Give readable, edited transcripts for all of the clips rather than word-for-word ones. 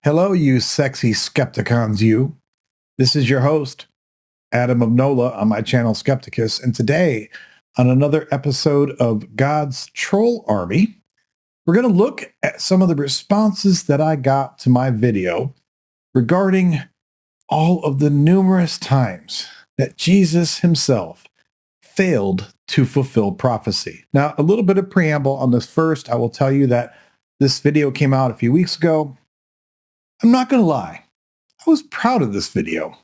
Hello, you sexy Skepticons, you. This is your host, Adam of Nola, on my channel Skepticus, and today, on another episode of God's Troll Army, we're going to look at some of the responses that I got to my video regarding all of the numerous times that Jesus himself failed to fulfill prophecy. Now, a little bit of preamble on this first. I will tell you that this video came out a few weeks ago. I'm not going to lie. I was proud of this video.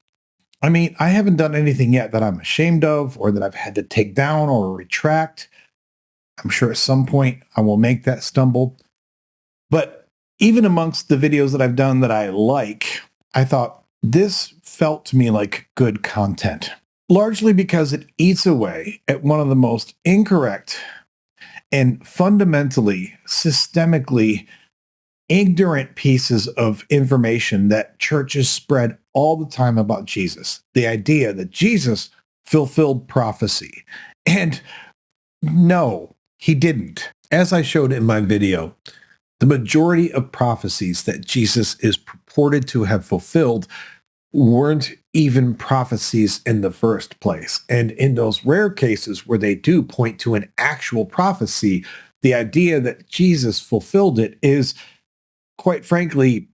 I mean, I haven't done anything yet that I'm ashamed of or that I've had to take down or retract. I'm sure at some point I will make that stumble. But even amongst the videos that I've done that I like, I thought this felt to me like good content, largely because it eats away at one of the most incorrect and fundamentally, systemically ignorant pieces of information that churches spread all the time about Jesus. The idea that Jesus fulfilled prophecy. And no, he didn't. As I showed in my video, the majority of prophecies that Jesus is purported to have fulfilled weren't even prophecies in the first place. And in those rare cases where they do point to an actual prophecy, the idea that Jesus fulfilled it is, quite frankly,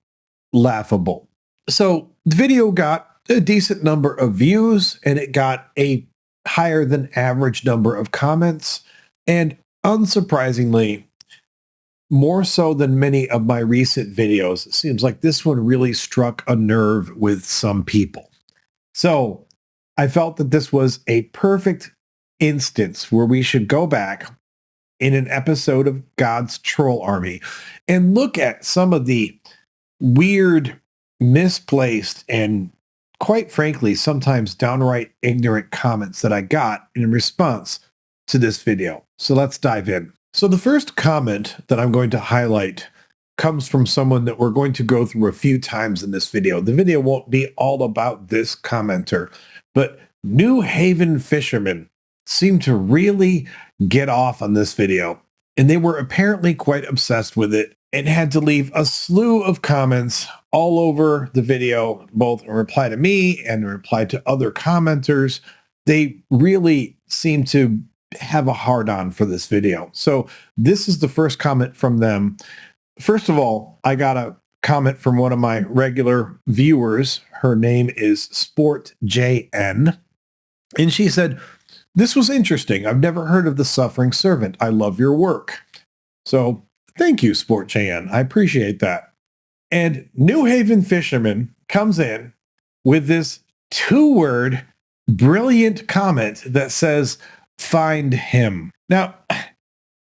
laughable. So the video got a decent number of views and it got a higher than average number of comments. And unsurprisingly, more so than many of my recent videos, it seems like this one really struck a nerve with some people. So I felt that this was a perfect instance where we should go back in an episode of God's Troll Army and look at some of the weird, misplaced, and quite frankly, sometimes downright ignorant comments that I got in response to this video. So let's dive in. So the first comment that I'm going to highlight comes from someone that we're going to go through a few times in this video. The video won't be all about this commenter, but New Haven fishermen seem to really get off on this video, and they were apparently quite obsessed with it and had to leave a slew of comments all over the video, both in reply to me and in reply to other commenters. They really seem to have a hard-on for this video. So this is the first comment from them. First of all, I got a comment from one of my regular viewers. Her name is SportJN, and she said, "This was interesting. I've never heard of the suffering servant. I love your work." So thank you, SportJN. I appreciate that. And New Haven Fisherman comes in with this two-word brilliant comment that says, "Find him." Now,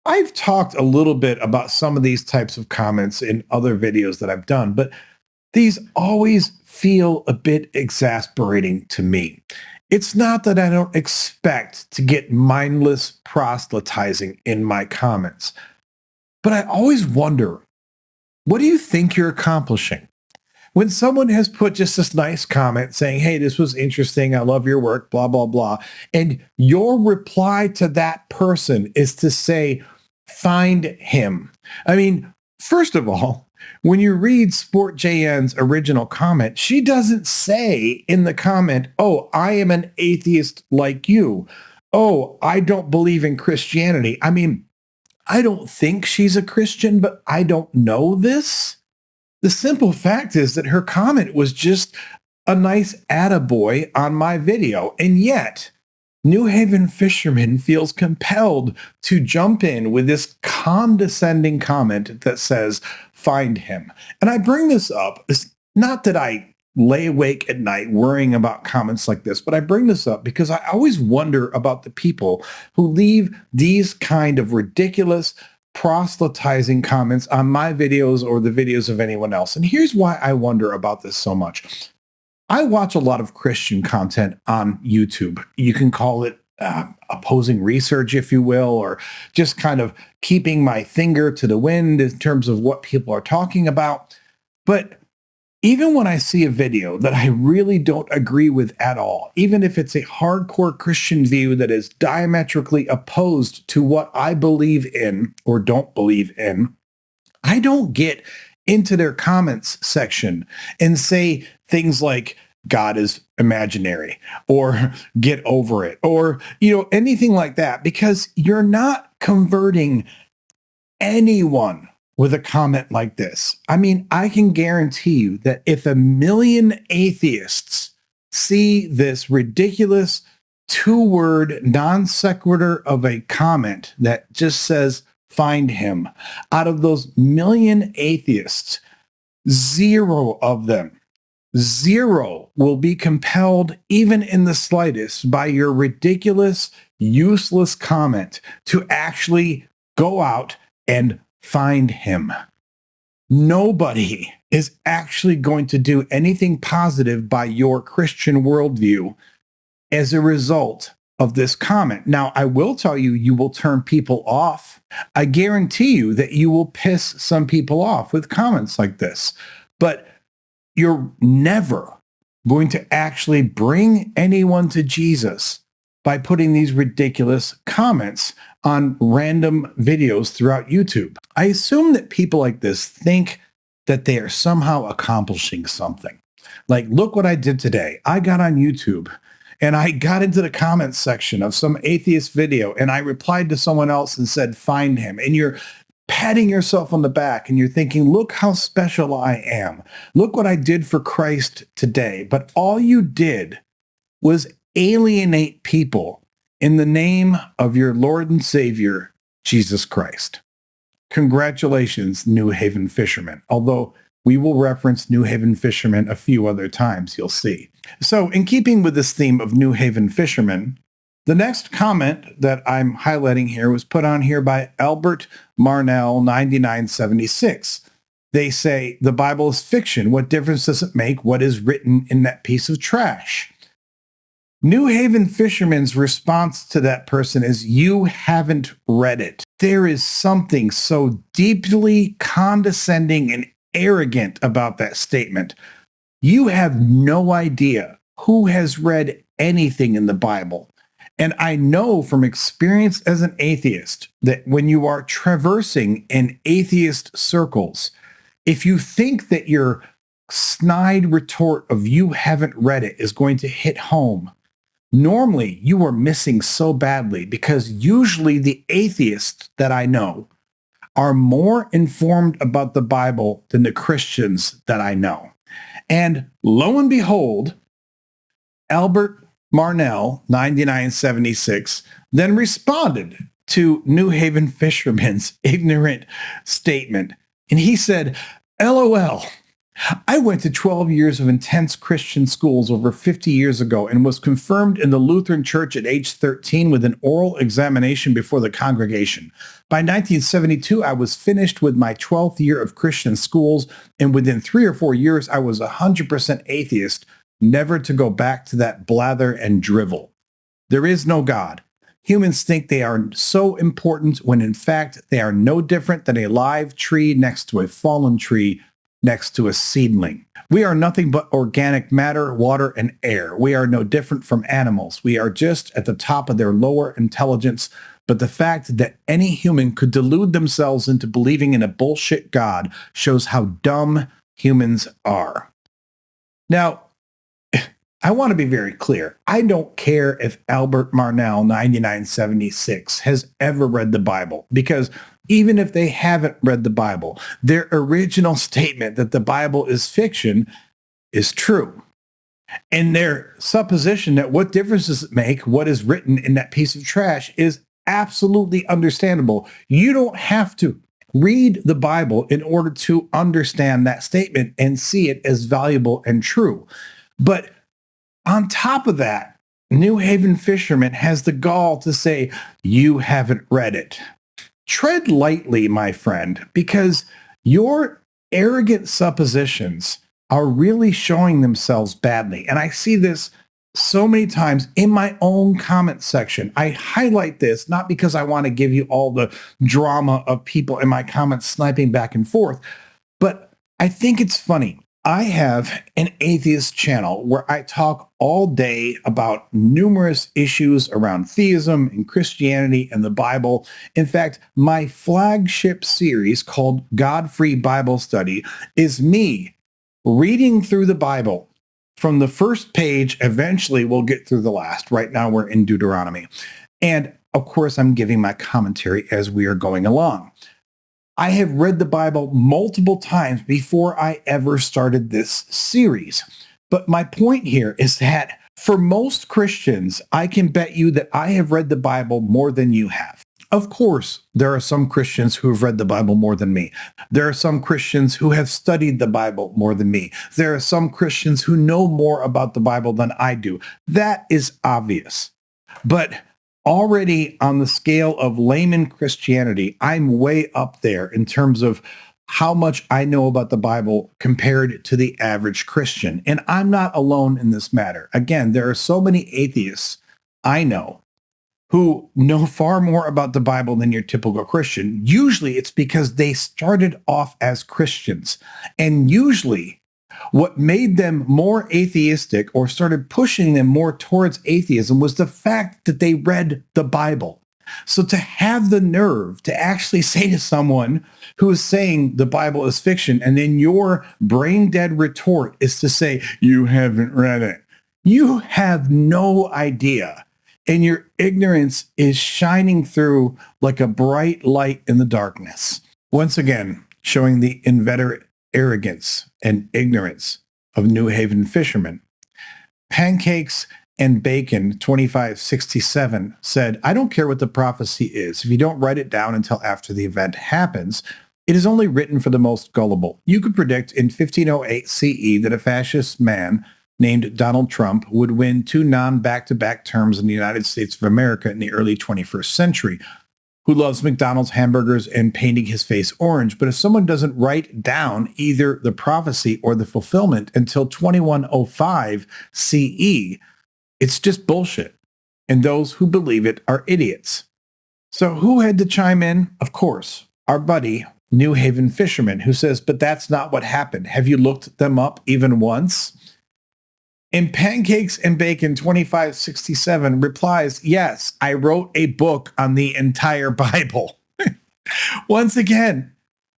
I've talked a little bit about some of these types of comments in other videos that I've done, but these always feel a bit exasperating to me. It's not that I don't expect to get mindless proselytizing in my comments, but I always wonder, what do you think you're accomplishing? When someone has put just this nice comment saying, "Hey, this was interesting, I love your work, blah, blah, blah," and your reply to that person is to say, "Find him." I mean, first of all, when you read SportJN's original comment, she doesn't say in the comment, "Oh, I am an atheist like you. Oh, I don't believe in Christianity." I mean, I don't think she's a Christian, but I don't know this. The simple fact is that her comment was just a nice attaboy on my video. And yet, New Haven Fisherman feels compelled to jump in with this condescending comment that says, "Find him." And I bring this up. It's not that I lay awake at night worrying about comments like this, but I bring this up because I always wonder about the people who leave these kind of ridiculous, proselytizing comments on my videos or the videos of anyone else. And here's why I wonder about this so much. I watch a lot of Christian content on YouTube. You can call it opposing research, if you will, or just kind of keeping my finger to the wind in terms of what people are talking about. But even when I see a video that I really don't agree with at all, even if it's a hardcore Christian view that is diametrically opposed to what I believe in or don't believe in, I don't get into their comments section and say things like, God is imaginary, or get over it, or, anything like that, because you're not converting anyone with a comment like this. I mean, I can guarantee you that if 1,000,000 atheists see this ridiculous two-word non sequitur of a comment that just says, find him, out of those million atheists, zero of them, zero will be compelled, even in the slightest, by your ridiculous, useless comment to actually go out and find him. Nobody is actually going to do anything positive by your Christian worldview as a result of this comment. Now, I will tell you, you will turn people off. I guarantee you that you will piss some people off with comments like this. But you're never going to actually bring anyone to Jesus by putting these ridiculous comments on random videos throughout YouTube. I assume that people like this think that they are somehow accomplishing something. Like, look what I did today. I got on YouTube and I got into the comments section of some atheist video and I replied to someone else and said, find him. And you're patting yourself on the back and you're thinking, look how special I am. Look what I did for Christ today. But all you did was alienate people in the name of your Lord and Savior, Jesus Christ. Congratulations, New Haven fishermen. Although we will reference New Haven fishermen a few other times, you'll see. So in keeping with this theme of New Haven fishermen, the next comment that I'm highlighting here was put on here by Albert Marnell 9976. They say, the Bible is fiction. What difference does it make what is written in that piece of trash? New Haven fisherman's response to that person is, you haven't read it. There is something so deeply condescending and arrogant about that statement. You have no idea who has read anything in the Bible. And I know from experience as an atheist that when you are traversing in atheist circles, if you think that your snide retort of you haven't read it is going to hit home, normally you are missing so badly, because usually the atheists that I know are more informed about the Bible than the Christians that I know. And lo and behold, Albert Marnell, 9976, then responded to New Haven fisherman's ignorant statement. And he said, LOL, I went to 12 years of intense Christian schools over 50 years ago and was confirmed in the Lutheran Church at age 13 with an oral examination before the congregation. By 1972, I was finished with my 12th year of Christian schools, and within 3 or 4 years, I was 100% atheist, never to go back to that blather and drivel. There is no God. Humans think they are so important when in fact they are no different than a live tree next to a fallen tree next to a seedling. We are nothing but organic matter, water, and air. We are no different from animals. We are just at the top of their lower intelligence. But the fact that any human could delude themselves into believing in a bullshit God shows how dumb humans are. Now, I want to be very clear. I don't care if Albert Marnell 9976 has ever read the Bible, because even if they haven't read the Bible, their original statement that the Bible is fiction is true. And their supposition that what difference does it make what is written in that piece of trash is absolutely understandable. You don't have to read the Bible in order to understand that statement and see it as valuable and true. But on top of that, New Haven fisherman has the gall to say, you haven't read it. Tread lightly, my friend, because your arrogant suppositions are really showing themselves badly. And I see this so many times in my own comment section. I highlight this not because I want to give you all the drama of people in my comments sniping back and forth, but I think it's funny. I have an atheist channel where I talk all day about numerous issues around theism and Christianity and the Bible. In fact, my flagship series called God Free Bible Study is me reading through the Bible from the first page. Eventually, we'll get through the last. Right now, we're in Deuteronomy. And of course, I'm giving my commentary as we are going along. I have read the Bible multiple times before I ever started this series. But my point here is that for most Christians, I can bet you that I have read the Bible more than you have. Of course, there are some Christians who have read the Bible more than me. There are some Christians who have studied the Bible more than me. There are some Christians who know more about the Bible than I do. That is obvious. But already on the scale of layman Christianity, I'm way up there in terms of how much I know about the Bible compared to the average Christian. And I'm not alone in this matter. Again, there are so many atheists I know who know far more about the Bible than your typical Christian. Usually it's because they started off as Christians. And usually what made them more atheistic or started pushing them more towards atheism was the fact that they read the Bible. So to have the nerve to actually say to someone who is saying the Bible is fiction, and then your brain dead retort is to say, you haven't read it. You have no idea. And your ignorance is shining through like a bright light in the darkness. Once again, showing the inveterate arrogance and ignorance of New Haven fishermen. Pancakes and Bacon 2567 said, I don't care what the prophecy is. If you don't write it down until after the event happens, it is only written for the most gullible. You could predict in 1508 CE that a fascist man named Donald Trump would win 2 non-back-to-back terms in the United States of America in the early 21st century, who loves McDonald's hamburgers and painting his face orange. But if someone doesn't write down either the prophecy or the fulfillment until 2105 CE, it's just bullshit. And those who believe it are idiots. So who had to chime in? Of course, our buddy, New Haven fisherman, who says, but that's not what happened. Have you looked them up even once? And Pancakes and Bacon 2567 replies, yes, I wrote a book on the entire Bible. Once again,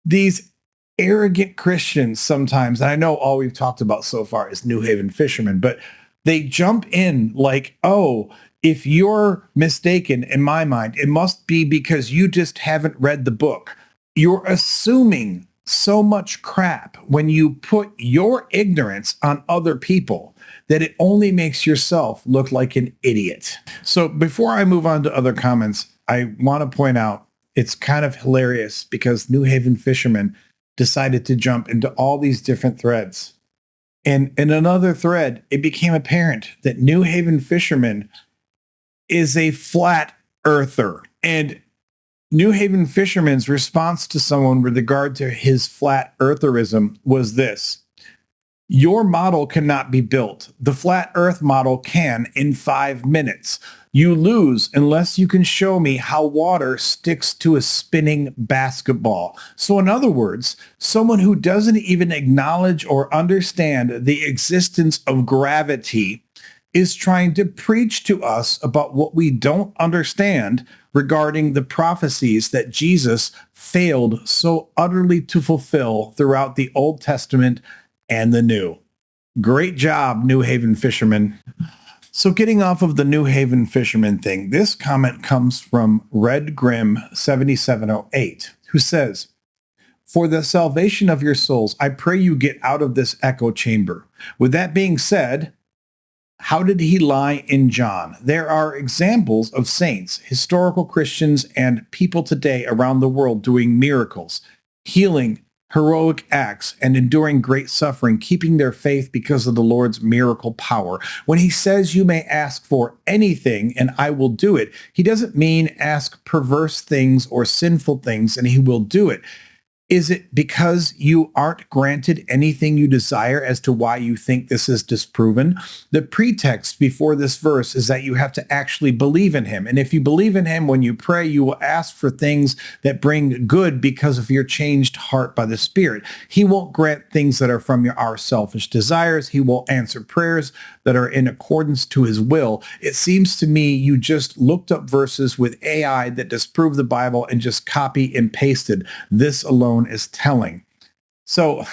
these arrogant Christians sometimes, and I know all we've talked about so far is New Haven fishermen, but they jump in like, oh, if you're mistaken, in my mind, it must be because you just haven't read the book. You're assuming so much crap when you put your ignorance on other people that it only makes yourself look like an idiot. So before I move on to other comments, I want to point out it's kind of hilarious because New Haven fishermen decided to jump into all these different threads. And in another thread, it became apparent that New Haven fisherman is a flat earther. And New Haven fisherman's response to someone with regard to his flat eartherism was this: your model cannot be built. The flat earth model can in 5 minutes. You lose unless you can show me how water sticks to a spinning basketball. So in other words, someone who doesn't even acknowledge or understand the existence of gravity is trying to preach to us about what we don't understand regarding the prophecies that Jesus failed so utterly to fulfill throughout the Old Testament and the New. Great job, New Haven fishermen. So getting off of the New Haven fisherman thing, this comment comes from Red Grim 7708, who says, for the salvation of your souls, I pray you get out of this echo chamber. With that being said, how did he lie in John? There are examples of saints, historical Christians, and people today around the world doing miracles, healing, heroic acts, and enduring great suffering, keeping their faith because of the Lord's miracle power. When he says you may ask for anything and I will do it, he doesn't mean ask perverse things or sinful things and he will do it. Is it because you aren't granted anything you desire as to why you think this is disproven? The pretext before this verse is that you have to actually believe in him. And if you believe in him, when you pray, you will ask for things that bring good because of your changed heart by the Spirit. He won't grant things that are from our selfish desires. He will answer prayers that are in accordance to his will. It seems to me you just looked up verses with AI that disprove the Bible and just copy and pasted. This alone is telling. So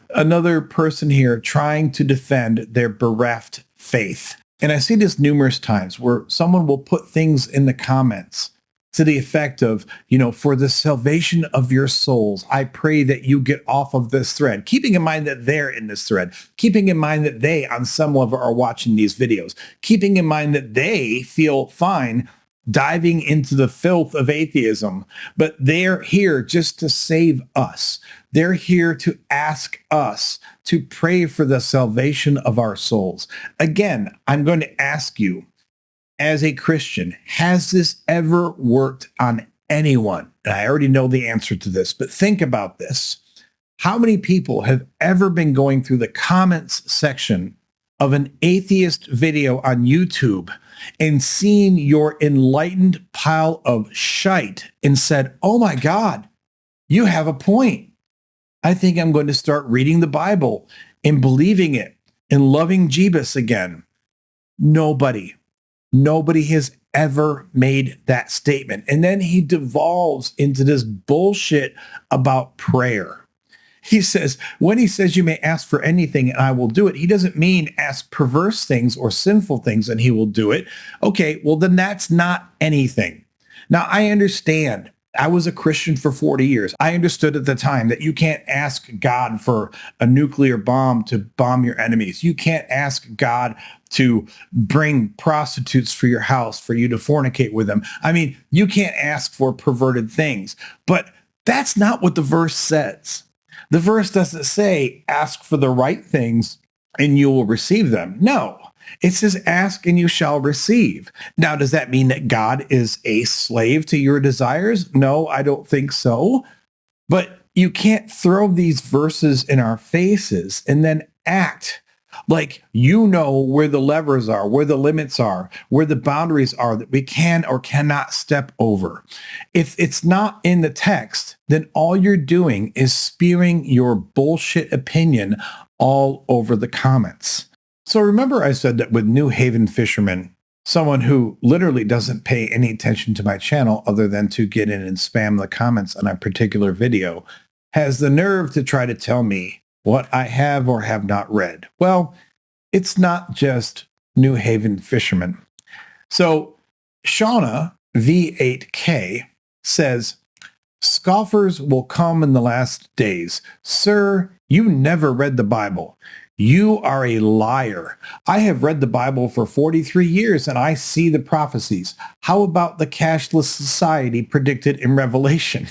another person here trying to defend their bereft faith. And I see this numerous times where someone will put things in the comments to the effect of, for the salvation of your souls, I pray that you get off of this thread, keeping in mind that they're in this thread, keeping in mind that they on some level are watching these videos, keeping in mind that they feel fine diving into the filth of atheism, but they're here just to save us. They're here to ask us to pray for the salvation of our souls. Again, I'm going to ask you, as a Christian, has this ever worked on anyone? And I already know the answer to this, but think about this. How many people have ever been going through the comments section of an atheist video on YouTube and seen your enlightened pile of shite and said, oh my God, you have a point. I think I'm going to start reading the Bible and believing it and loving Jeebus again? Nobody has ever made that statement. And then he devolves into this bullshit about prayer. He says, when he says you may ask for anything and I will do it, he doesn't mean ask perverse things or sinful things and he will do it. Okay, well, then that's not anything. Now, I understand. I was a Christian for 40 years. I understood at the time that you can't ask God for a nuclear bomb to bomb your enemies. You can't ask God to bring prostitutes for your house for you to fornicate with them. I mean, you can't ask for perverted things, but that's not what the verse says. The verse doesn't say ask for the right things and you will receive them. No, it says ask and you shall receive. Now, does that mean that God is a slave to your desires? No, I don't think so. But you can't throw these verses in our faces and then act like you know where the levers are, where the limits are, where the boundaries are that we can or cannot step over. If it's not in the text, then all you're doing is spewing your bullshit opinion all over the comments. So remember I said that with New Haven Fisherman, someone who literally doesn't pay any attention to my channel other than to get in and spam the comments on a particular video, has the nerve to try to tell me what I have or have not read. Well, it's not just New Haven Fisherman. So Shauna V8K says, scoffers will come in the last days. Sir, you never read the Bible. You are a liar. I have read the Bible for 43 years and I see the prophecies. How about the cashless society predicted in Revelation?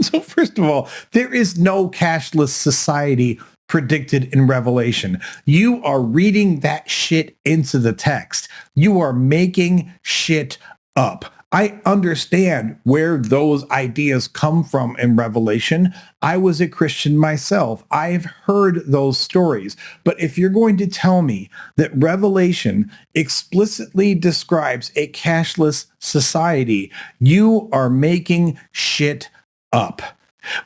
So first of all, there is no cashless society predicted in Revelation. You are reading that shit into the text. You are making shit up. I understand where those ideas come from in Revelation. I was a Christian myself. I've heard those stories. But if you're going to tell me that Revelation explicitly describes a cashless society, you are making shit up.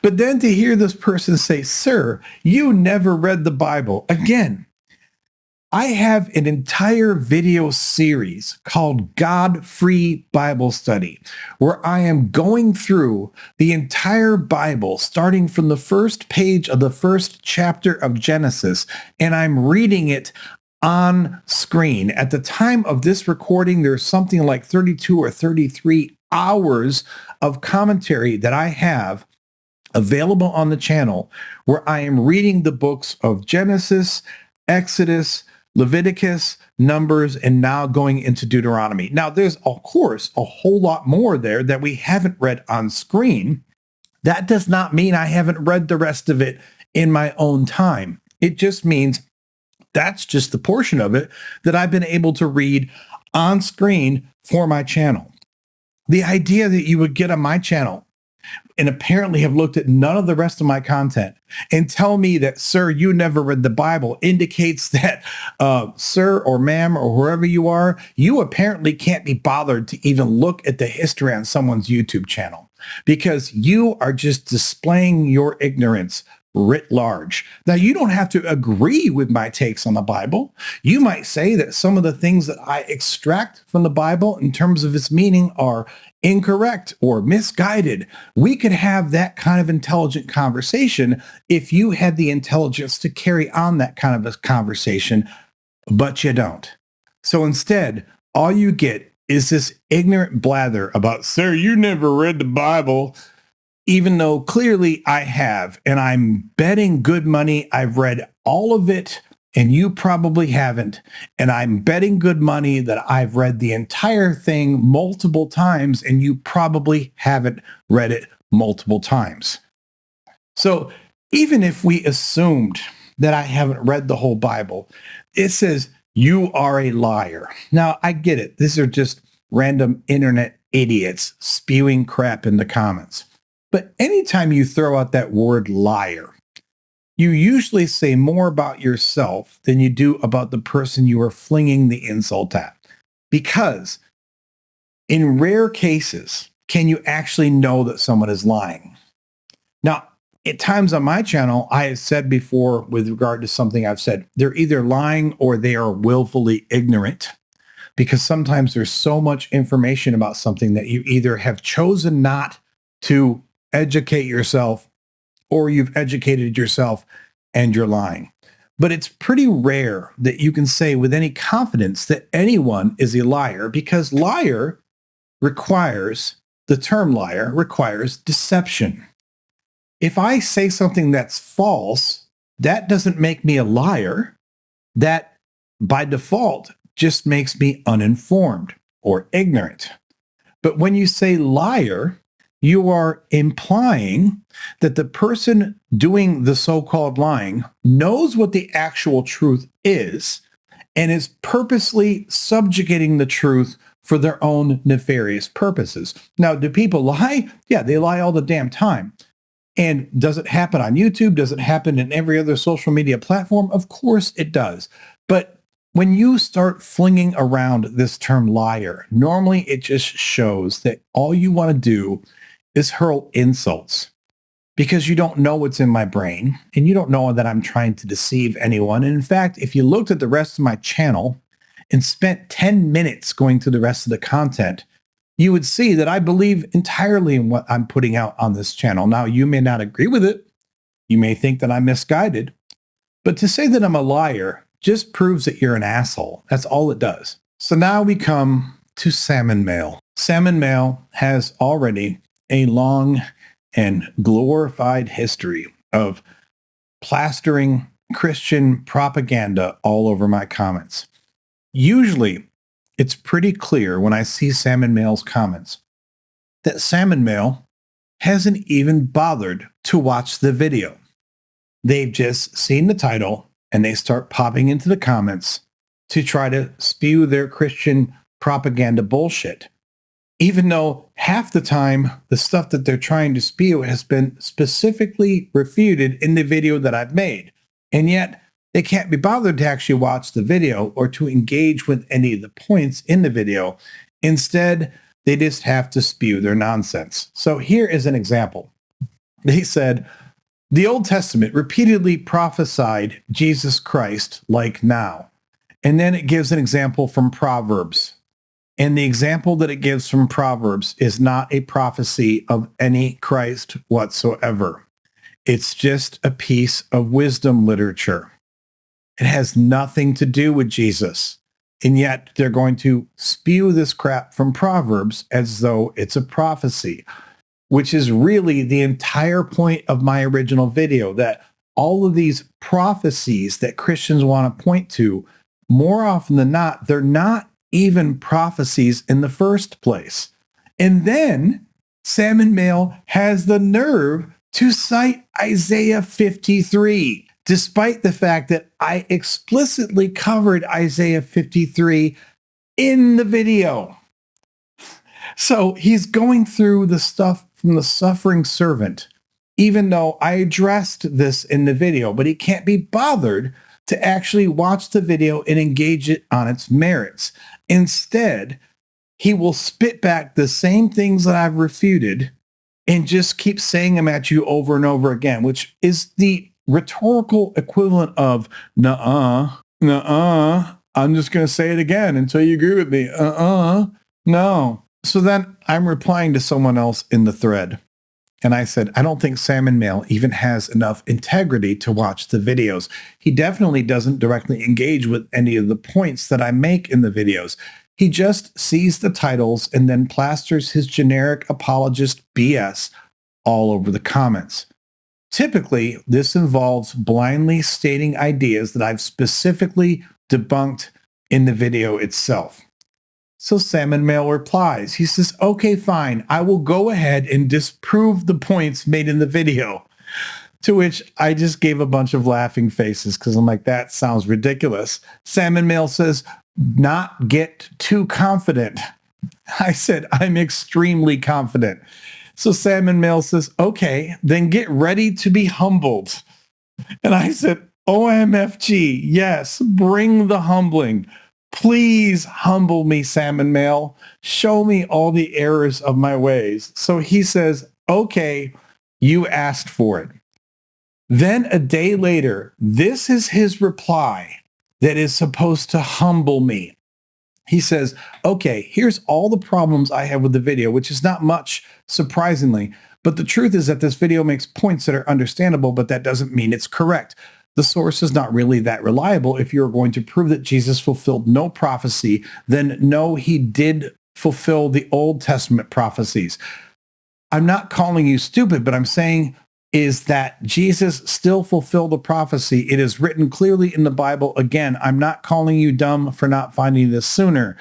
But then to hear this person say, sir, you never read the Bible. Again, I have an entire video series called God-Free Bible Study, where I am going through the entire Bible, starting from the first page of the first chapter of Genesis, and I'm reading it on screen. At the time of this recording, there's something like 32 or 33 hours of commentary that I have available on the channel where I am reading the books of Genesis, Exodus, Leviticus, Numbers, and now going into Deuteronomy. Now, there's, of course, a whole lot more there that we haven't read on screen. That does not mean I haven't read the rest of it in my own time. It just means that's just the portion of it that I've been able to read on screen for my channel. The idea that you would get on my channel and apparently have looked at none of the rest of my content and tell me that, sir, you never read the Bible indicates that, sir or ma'am or whoever you are, you apparently can't be bothered to even look at the history on someone's YouTube channel because you are just displaying your ignorance writ large. Now, you don't have to agree with my takes on the Bible. You might say that some of the things that I extract from the Bible in terms of its meaning are incorrect or misguided. We could have that kind of intelligent conversation if you had the intelligence to carry on that kind of a conversation, but you don't. So instead, all you get is this ignorant blather about, sir, you never read the Bible, even though clearly I have, and I'm betting good money I've read all of it, and you probably haven't. And I'm betting good money that I've read the entire thing multiple times, and you probably haven't read it multiple times. So even if we assumed that I haven't read the whole Bible, it says, you are a liar. Now, I get it. These are just random internet idiots spewing crap in the comments. But anytime you throw out that word liar, you usually say more about yourself than you do about the person you are flinging the insult at. Because in rare cases, can you actually know that someone is lying? Now, at times on my channel, I have said before with regard to something I've said, they're either lying or they are willfully ignorant. Because sometimes there's so much information about something that you either have chosen not to educate yourself, or you've educated yourself and you're lying. But it's pretty rare that you can say with any confidence that anyone is a liar, because the term liar requires deception. If I say something that's false, that doesn't make me a liar. That by default just makes me uninformed or ignorant. But when you say liar, you are implying that the person doing the so-called lying knows what the actual truth is and is purposely subjugating the truth for their own nefarious purposes. Now, do people lie? Yeah, they lie all the damn time. And does it happen on YouTube? Does it happen in every other social media platform? Of course it does. But when you start flinging around this term liar, normally it just shows that all you want to do is hurl insults because you don't know what's in my brain and you don't know that I'm trying to deceive anyone. And in fact, if you looked at the rest of my channel and spent 10 minutes going through the rest of the content, you would see that I believe entirely in what I'm putting out on this channel. Now, you may not agree with it. You may think that I'm misguided, but to say that I'm a liar just proves that you're an asshole. That's all it does. So now we come to Salmon Mail. Salmon Mail has already a long and glorified history of plastering Christian propaganda all over my comments. Usually, it's pretty clear when I see Salmon Mail's comments that Salmon Mail hasn't even bothered to watch the video. They've just seen the title and they start popping into the comments to try to spew their Christian propaganda bullshit, even though half the time the stuff that they're trying to spew has been specifically refuted in the video that I've made. And yet they can't be bothered to actually watch the video or to engage with any of the points in the video. Instead, they just have to spew their nonsense. So here is an example. They said, the Old Testament repeatedly prophesied Jesus Christ like now. And then it gives an example from Proverbs. And the example that it gives from Proverbs is not a prophecy of any Christ whatsoever. It's just a piece of wisdom literature. It has nothing to do with Jesus. And yet they're going to spew this crap from Proverbs as though it's a prophecy, which is really the entire point of my original video, that all of these prophecies that Christians want to point to, more often than not, they're not even prophecies in the first place. And then Salmon Mail has the nerve to cite Isaiah 53, despite the fact that I explicitly covered Isaiah 53 in the video. So he's going through the stuff from the suffering servant, even though I addressed this in the video, but he can't be bothered to actually watch the video and engage it on its merits. Instead, he will spit back the same things that I've refuted and just keep saying them at you over and over again, which is the rhetorical equivalent of nuh-uh, nuh-uh. I'm just going to say it again until you agree with me. No. So then I'm replying to someone else in the thread. And I said, I don't think Salmon Mail even has enough integrity to watch the videos. He definitely doesn't directly engage with any of the points that I make in the videos. He just sees the titles and then plasters his generic apologist BS all over the comments. Typically, this involves blindly stating ideas that I've specifically debunked in the video itself. So Salmon Mail replies. He says, okay, fine. I will go ahead and disprove the points made in the video. To which I just gave a bunch of laughing faces because I'm like, that sounds ridiculous. Salmon Mail says, not get too confident. I said, I'm extremely confident. So Salmon Mail says, okay, then get ready to be humbled. And I said, OMFG, yes, bring the humbling. Please humble me, Salmon Mail. Show me all the errors of my ways. So he says, okay, you asked for it. Then a day later, this is his reply that is supposed to humble me. He says, okay, here's all the problems I have with the video, which is not much, surprisingly. But the truth is that this video makes points that are understandable, but that doesn't mean it's correct. The source is not really that reliable. If you're going to prove that Jesus fulfilled no prophecy, then no, he did fulfill the Old Testament prophecies. I'm not calling you stupid, but I'm saying is that Jesus still fulfilled the prophecy. It is written clearly in the Bible. Again, I'm not calling you dumb for not finding this sooner.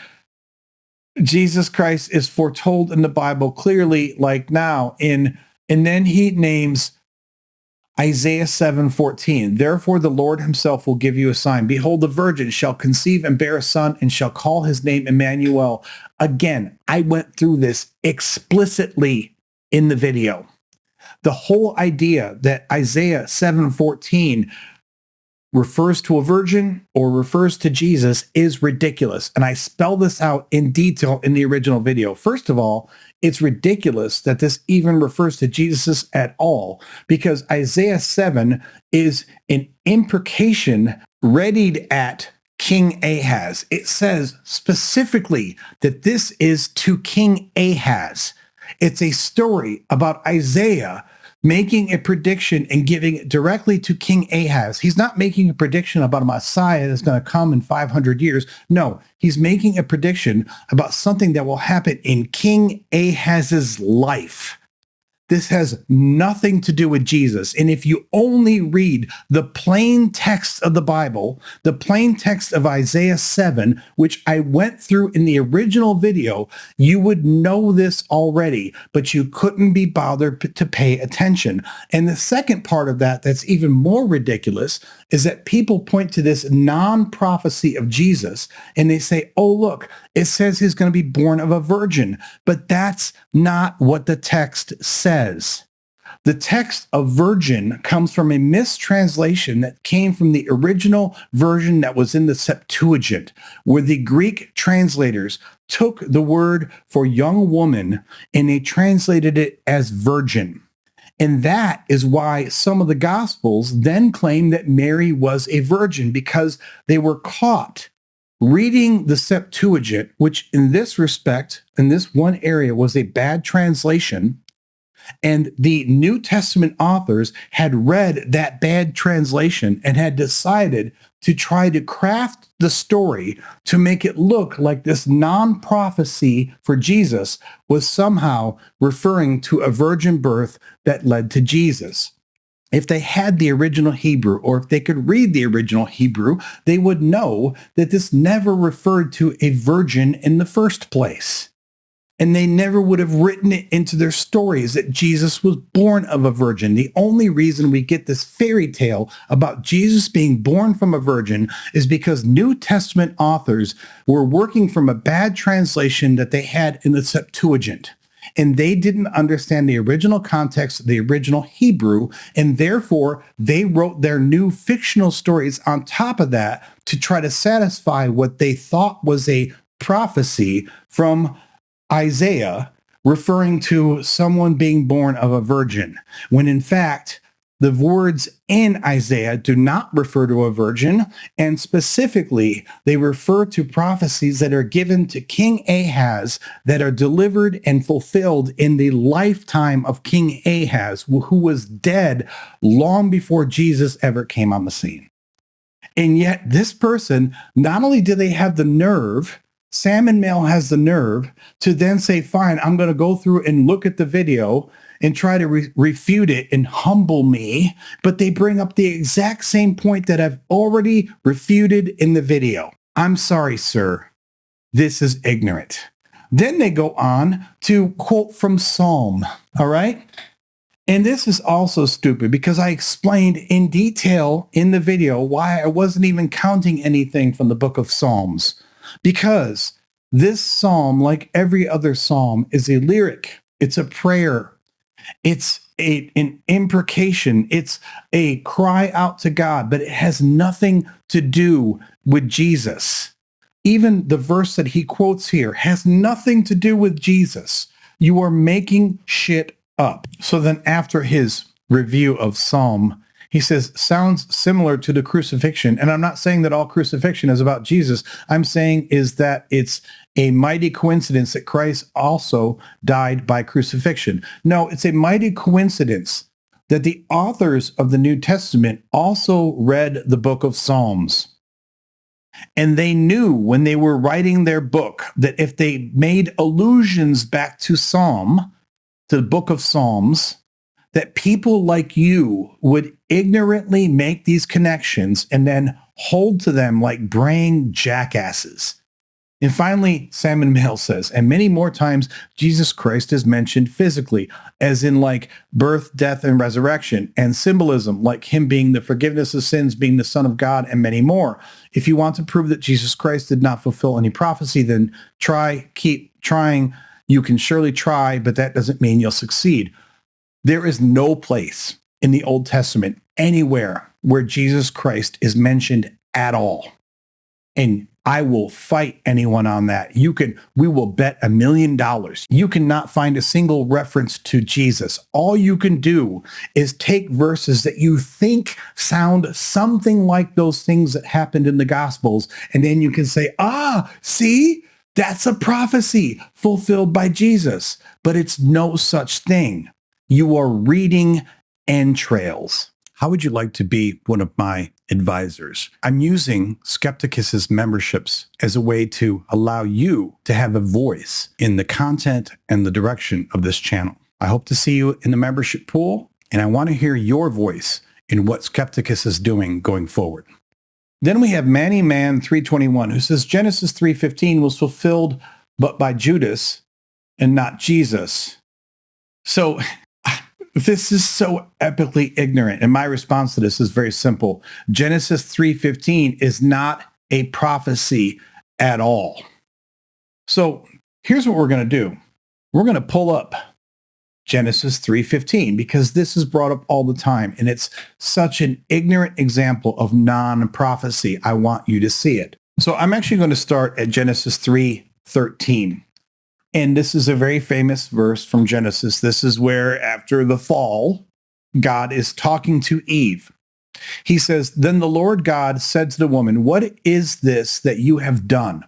Jesus Christ is foretold in the Bible clearly, like now, and then he names Isaiah 7:14. Therefore, the Lord himself will give you a sign. Behold, the virgin shall conceive and bear a son and shall call his name Emmanuel. Again, I went through this explicitly in the video. The whole idea that Isaiah 7:14 refers to a virgin or refers to Jesus is ridiculous. And I spell this out in detail in the original video. First of all, it's ridiculous that this even refers to Jesus at all, because Isaiah 7 is an imprecation readied at King Ahaz. It says specifically that this is to King Ahaz. It's a story about Isaiah making a prediction and giving it directly to King Ahaz. He's not making a prediction about a Messiah that's going to come in 500 years. No, he's making a prediction about something that will happen in King Ahaz's life. This has nothing to do with Jesus. And if you only read the plain text of the Bible, the plain text of Isaiah 7, which I went through in the original video, you would know this already, but you couldn't be bothered to pay attention. And the second part of that that's even more ridiculous is that people point to this non-prophecy of Jesus and they say, oh, look, it says he's going to be born of a virgin. But that's not what the text says. The text of virgin comes from a mistranslation that came from the original version that was in the Septuagint, where the Greek translators took the word for young woman and they translated it as virgin. And that is why some of the Gospels then claim that Mary was a virgin, because they were caught reading the Septuagint, which in this respect, in this one area, was a bad translation. And the New Testament authors had read that bad translation and had decided to try to craft the story to make it look like this non-prophecy for Jesus was somehow referring to a virgin birth that led to Jesus. If they had the original Hebrew, or if they could read the original Hebrew, they would know that this never referred to a virgin in the first place. And they never would have written it into their stories that Jesus was born of a virgin. The only reason we get this fairy tale about Jesus being born from a virgin is because New Testament authors were working from a bad translation that they had in the Septuagint. and they didn't understand the original context of the original Hebrew, and therefore they wrote their new fictional stories on top of that to try to satisfy what they thought was a prophecy from Isaiah, referring to someone being born of a virgin, when in fact, the words in Isaiah do not refer to a virgin, and specifically, they refer to prophecies that are given to King Ahaz that are delivered and fulfilled in the lifetime of King Ahaz, who was dead long before Jesus ever came on the scene. And yet, this person, not only do they have the nerve, Sam and Male has the nerve to then say, fine, I'm going to go through and look at the video and try to refute it and humble me, but they bring up the exact same point that I've already refuted in the video. I'm sorry, sir. This is ignorant. Then they go on to quote from Psalm, all right? And this is also stupid because I explained in detail in the video why I wasn't even counting anything from the book of Psalms. Because this psalm, like every other psalm, is a lyric. It's a prayer. It's an imprecation. It's a cry out to God, but it has nothing to do with Jesus. Even the verse that he quotes here has nothing to do with Jesus. You are making shit up. So then after his review of Psalm, he says, sounds similar to the crucifixion. And I'm not saying that all crucifixion is about Jesus. I'm saying is that it's a mighty coincidence that Christ also died by crucifixion. No, it's a mighty coincidence that the authors of the New Testament also read the book of Psalms. And they knew when they were writing their book that if they made allusions back to the book of Psalms, that people like you would ignorantly make these connections and then hold to them like braying jackasses. And finally, Sam and Male says, and many more times, Jesus Christ is mentioned physically, as in like birth, death, and resurrection, and symbolism, like him being the forgiveness of sins, being the Son of God, and many more. If you want to prove that Jesus Christ did not fulfill any prophecy, then keep trying. You can surely try, but that doesn't mean you'll succeed. There is no place in the Old Testament anywhere where Jesus Christ is mentioned at all. And I will fight anyone on that. We will bet $1 million. You cannot find a single reference to Jesus. All you can do is take verses that you think sound something like those things that happened in the Gospels. And then you can say, see, that's a prophecy fulfilled by Jesus. But it's no such thing. You are reading entrails. How would you like to be one of my advisors? I'm using Skepticus's memberships as a way to allow you to have a voice in the content and the direction of this channel. I hope to see you in the membership pool, and I want to hear your voice in what Skepticus is doing going forward. Then we have Manny Man 321, who says Genesis 3:15 was fulfilled but by Judas and not Jesus. So this is so epically ignorant. And my response to this is very simple. Genesis 3:15 is not a prophecy at all. So here's what we're going to do. We're going to pull up Genesis 3:15 because this is brought up all the time. And it's such an ignorant example of non-prophecy. I want you to see it. So I'm actually going to start at Genesis 3:13. And this is a very famous verse from Genesis. This is where, after the fall, God is talking to Eve. He says, then the Lord God said to the woman, what is this that you have done?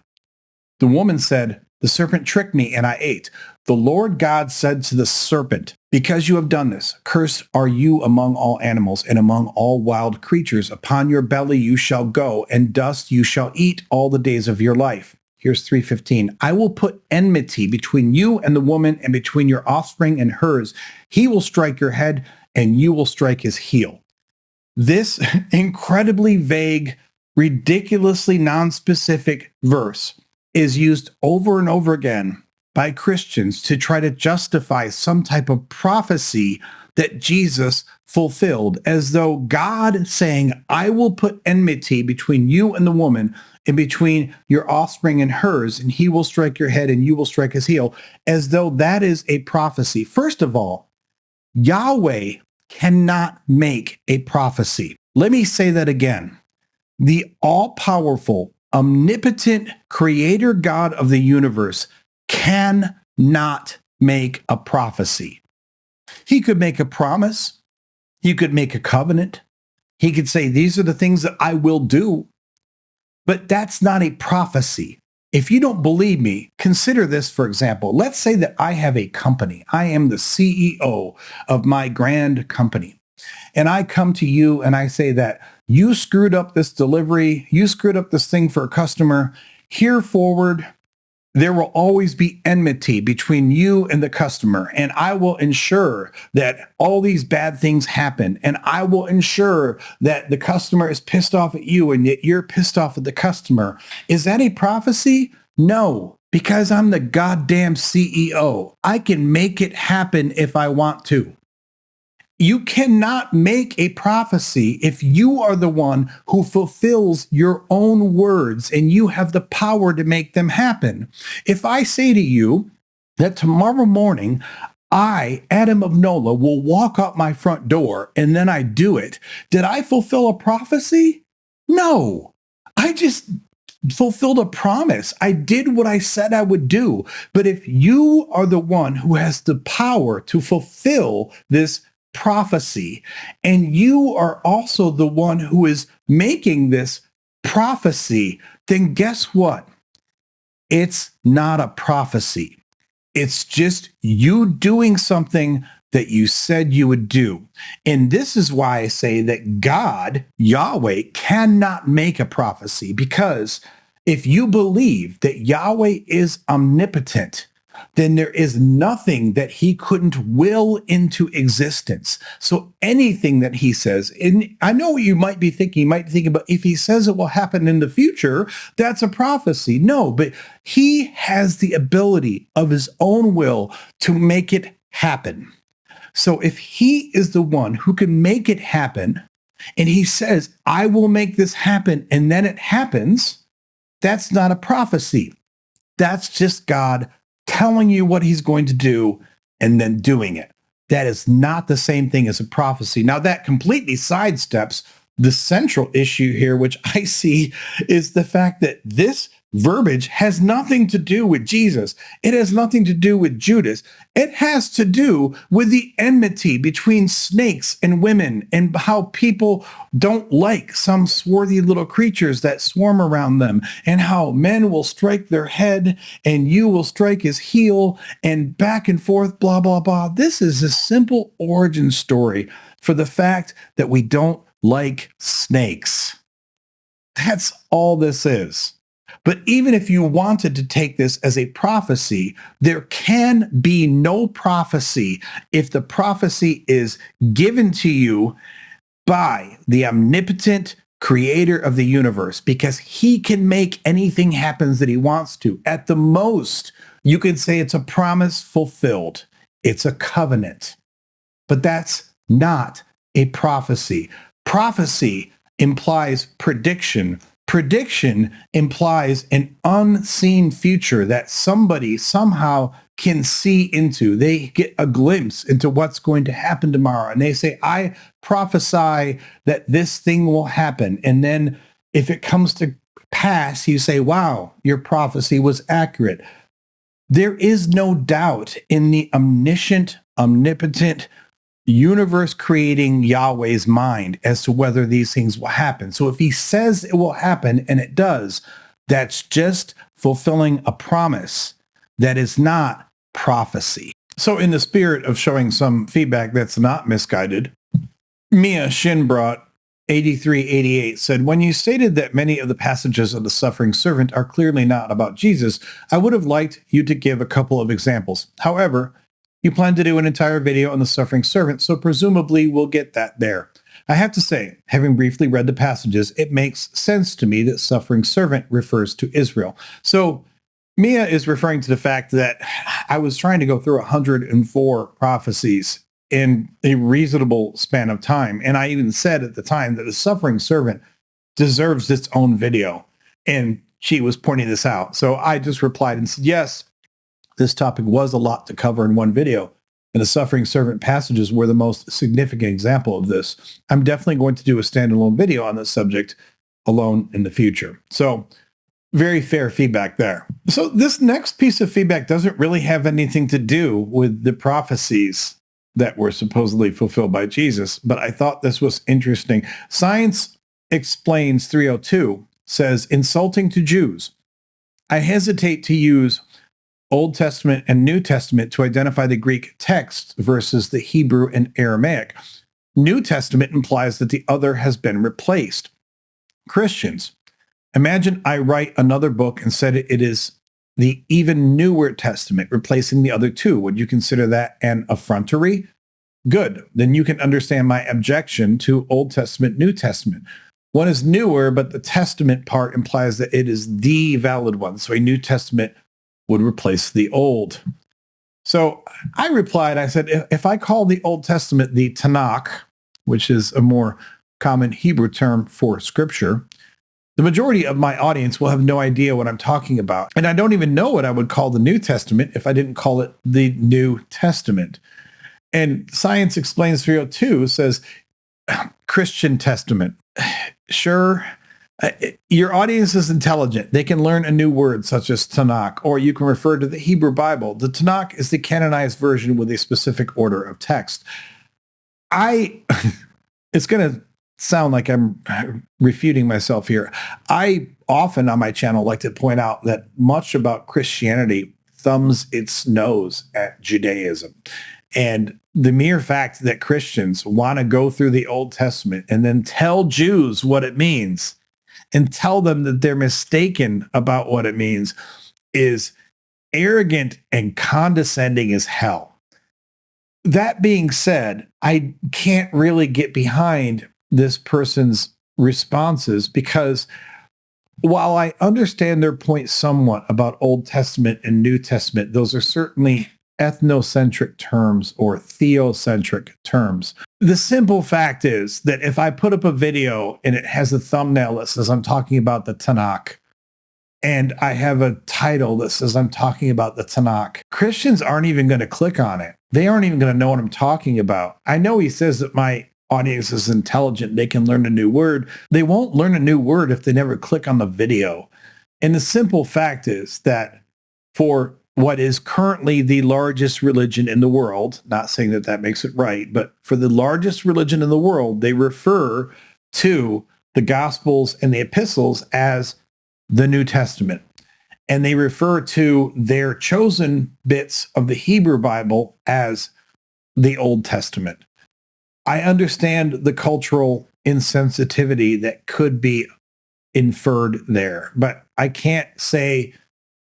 The woman said, the serpent tricked me and I ate. The Lord God said to the serpent, because you have done this, cursed are you among all animals and among all wild creatures. Upon your belly you shall go, and dust you shall eat all the days of your life. Here's 3:15. I will put enmity between you and the woman and between your offspring and hers. He will strike your head and you will strike his heel. This incredibly vague, ridiculously nonspecific verse is used over and over again by Christians to try to justify some type of prophecy that Jesus fulfilled, as though God saying, I will put enmity between you and the woman, and between your offspring and hers, and he will strike your head and you will strike his heel, as though that is a prophecy. First of all, Yahweh cannot make a prophecy. Let me say that again. The all-powerful, omnipotent creator God of the universe cannot make a prophecy. He could make a promise. He could make a covenant. He could say, these are the things that I will do. But that's not a prophecy. If you don't believe me, consider this, for example. Let's say that I have a company. I am the CEO of my grand company. And I come to you and I say that you screwed up this delivery. You screwed up this thing for a customer. Here forward, there will always be enmity between you and the customer. And I will ensure that all these bad things happen. And I will ensure that the customer is pissed off at you and that you're pissed off at the customer. Is that a prophecy? No, because I'm the goddamn CEO. I can make it happen if I want to. You cannot make a prophecy if you are the one who fulfills your own words and you have the power to make them happen. If I say to you that tomorrow morning, I, Adam of Nola, will walk out my front door and then I do it, did I fulfill a prophecy? No, I just fulfilled a promise. I did what I said I would do. But if you are the one who has the power to fulfill this prophecy, and you are also the one who is making this prophecy, then guess what? It's not a prophecy. It's just you doing something that you said you would do. And this is why I say that God, Yahweh, cannot make a prophecy, because if you believe that Yahweh is omnipotent, then there is nothing that he couldn't will into existence. So anything that he says, and I know what you might be thinking, you might be thinking about, if he says it will happen in the future, that's a prophecy. No, but he has the ability of his own will to make it happen. So if he is the one who can make it happen, and he says, I will make this happen, and then it happens, that's not a prophecy. That's just God telling you what he's going to do and then doing it. That is not the same thing as a prophecy. Now, that completely sidesteps the central issue here, which I see is the fact that this verbiage has nothing to do with Jesus. It has nothing to do with Judas. It has to do with the enmity between snakes and women, and how people don't like some swarthy little creatures that swarm around them, and how men will strike their head and you will strike his heel, and back and forth, blah, blah, blah. This is a simple origin story for the fact that we don't like snakes. That's all this is. But even if you wanted to take this as a prophecy, there can be no prophecy if the prophecy is given to you by the omnipotent creator of the universe, because he can make anything happen that he wants to. At the most, you can say it's a promise fulfilled. It's a covenant. But that's not a prophecy. Prophecy implies prediction. Prediction implies an unseen future that somebody somehow can see into. They get a glimpse into what's going to happen tomorrow. And they say, I prophesy that this thing will happen. And then if it comes to pass, you say, wow, your prophecy was accurate. There is no doubt in the omniscient, omnipotent, universe creating Yahweh's mind as to whether these things will happen. So if he says it will happen and it does, that's just fulfilling a promise. That is not prophecy. So in the spirit of showing some feedback that's not misguided, Mia Shinbrought 8388 said, when you stated that many of the passages of the suffering servant are clearly not about Jesus, I would have liked you to give a couple of examples. However, you plan to do an entire video on the suffering servant, so presumably we'll get that there. I have to say, having briefly read the passages, it makes sense to me that suffering servant refers to Israel. So Mia is referring to the fact that I was trying to go through 104 prophecies in a reasonable span of time. And I even said at the time that the suffering servant deserves its own video. And she was pointing this out. So I just replied and said, yes, this topic was a lot to cover in one video. And the suffering servant passages were the most significant example of this. I'm definitely going to do a standalone video on this subject alone in the future. So very fair feedback there. So this next piece of feedback doesn't really have anything to do with the prophecies that were supposedly fulfilled by Jesus, but I thought this was interesting. Science Explains 302 says, insulting to Jews. I hesitate to use Old Testament and New Testament to identify the Greek text versus the Hebrew and Aramaic. New Testament implies that the other has been replaced. Christians, imagine I write another book and said it is the even newer Testament, replacing the other two. Would you consider that an effrontery? Good. Then you can understand my objection to Old Testament, New Testament. One is newer, but the Testament part implies that it is the valid one. So a New Testament would replace the Old. So I replied, I said, if I call the Old Testament the Tanakh, which is a more common Hebrew term for scripture, the majority of my audience will have no idea what I'm talking about. And I don't even know what I would call the New Testament if I didn't call it the New Testament. And Science Explains 302 says, Christian Testament. Sure, your audience is intelligent. They can learn a new word such as Tanakh, or you can refer to the Hebrew Bible. The Tanakh is the canonized version with a specific order of text. It's going to sound like I'm refuting myself here. I often on my channel like to point out that much about Christianity thumbs its nose at Judaism. And the mere fact that Christians want to go through the Old Testament and then tell Jews what it means and tell them that they're mistaken about what it means is arrogant and condescending as hell. That being said, I can't really get behind this person's responses because while I understand their point somewhat about Old Testament and New Testament, those are certainly ethnocentric terms or theocentric terms. The simple fact is that if I put up a video and it has a thumbnail that says I'm talking about the Tanakh, and I have a title that says I'm talking about the Tanakh, Christians aren't even going to click on it. They aren't even going to know what I'm talking about. I know he says that my audience is intelligent. They can learn a new word. They won't learn a new word if they never click on the video. And the simple fact is that for what is currently the largest religion in the world, not saying that that makes it right, but for the largest religion in the world, they refer to the Gospels and the epistles as the New Testament. And they refer to their chosen bits of the Hebrew Bible as the Old Testament. I understand the cultural insensitivity that could be inferred there, but I can't say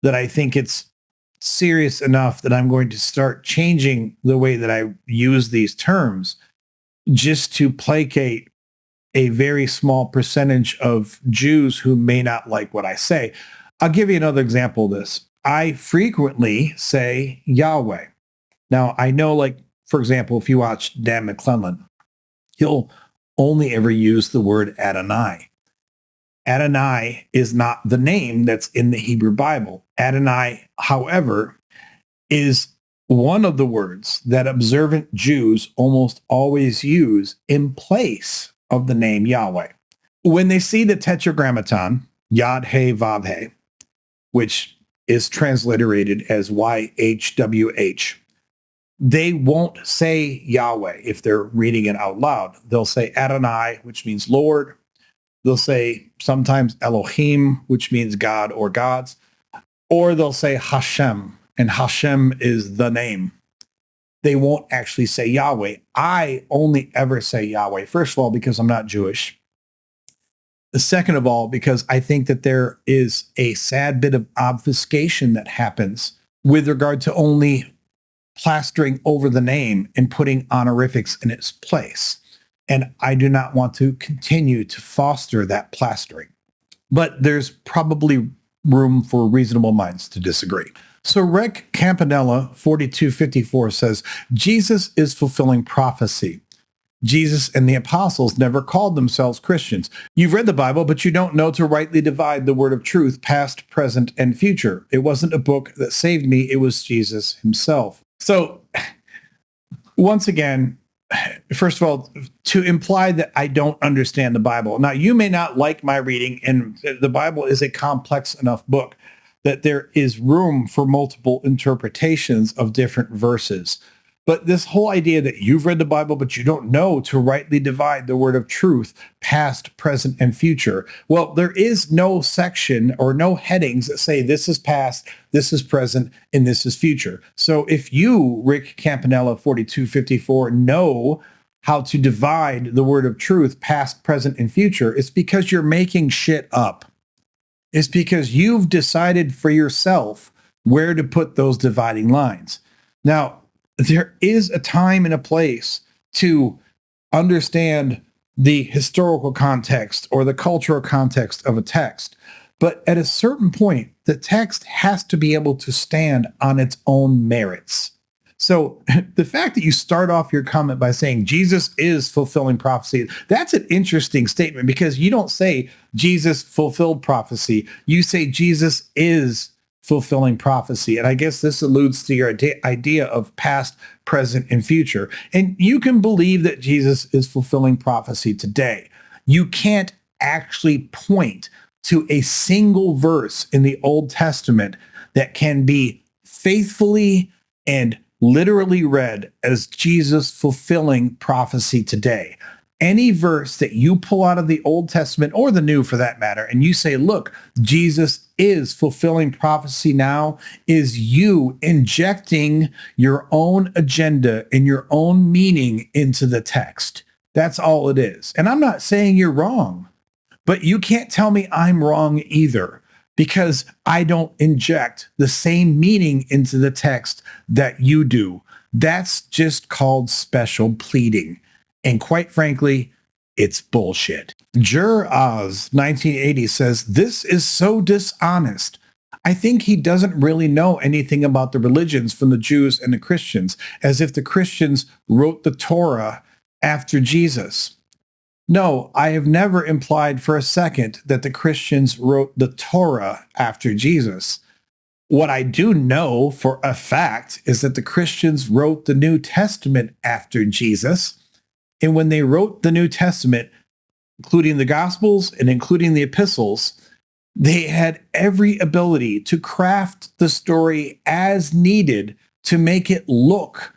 that I think it's serious enough that I'm going to start changing the way that I use these terms just to placate a very small percentage of Jews who may not like what I say. I'll give you another example of this. I frequently say Yahweh. Now, I know, like, for example, if you watch Dan McClellan, he'll only ever use the word Adonai. Adonai is not the name that's in the Hebrew Bible. Adonai, however, is one of the words that observant Jews almost always use in place of the name Yahweh. When they see the Tetragrammaton, Yod He Vav He, which is transliterated as YHWH, they won't say Yahweh if they're reading it out loud. They'll say Adonai, which means Lord. They'll say sometimes Elohim, which means God or gods, or they'll say Hashem, and Hashem is the name. They won't actually say Yahweh. I only ever say Yahweh, first of all, because I'm not Jewish. The second of all, because I think that there is a sad bit of obfuscation that happens with regard to only plastering over the name and putting honorifics in its place. And I do not want to continue to foster that plastering. But there's probably room for reasonable minds to disagree. So Rick Campanella, 4254, says, Jesus is fulfilling prophecy. Jesus and the apostles never called themselves Christians. You've read the Bible, but you don't know to rightly divide the word of truth, past, present, and future. It wasn't a book that saved me. It was Jesus himself. So once again, first of all, to imply that I don't understand the Bible. Now, you may not like my reading, and the Bible is a complex enough book that there is room for multiple interpretations of different verses. But this whole idea that you've read the Bible, but you don't know to rightly divide the word of truth, past, present, and future. Well, there is no section or no headings that say this is past, this is present, and this is future. So if you, Rick Campanella, 4254, know how to divide the word of truth, past, present, and future, it's because you're making shit up. It's because you've decided for yourself where to put those dividing lines. Now, there is a time and a place to understand the historical context or the cultural context of a text. But at a certain point, the text has to be able to stand on its own merits. So the fact that you start off your comment by saying Jesus is fulfilling prophecy, that's an interesting statement because you don't say Jesus fulfilled prophecy. You say Jesus is fulfilling prophecy. And I guess this alludes to your idea of past, present, and future. And you can believe that Jesus is fulfilling prophecy today. You can't actually point to a single verse in the Old Testament that can be faithfully and literally read as Jesus fulfilling prophecy today. Any verse that you pull out of the Old Testament or the New for that matter, and you say, look, Jesus is fulfilling prophecy now, is you injecting your own agenda and your own meaning into the text. That's all it is. And I'm not saying you're wrong, but you can't tell me I'm wrong either, because I don't inject the same meaning into the text that you do. That's just called special pleading. And quite frankly, it's bullshit. Jur Oz, 1980, says, this is so dishonest. I think he doesn't really know anything about the religions from the Jews and the Christians, as if the Christians wrote the Torah after Jesus. No, I have never implied for a second that the Christians wrote the Torah after Jesus. What I do know for a fact is that the Christians wrote the New Testament after Jesus. And when they wrote the New Testament, including the Gospels and including the epistles, they had every ability to craft the story as needed to make it look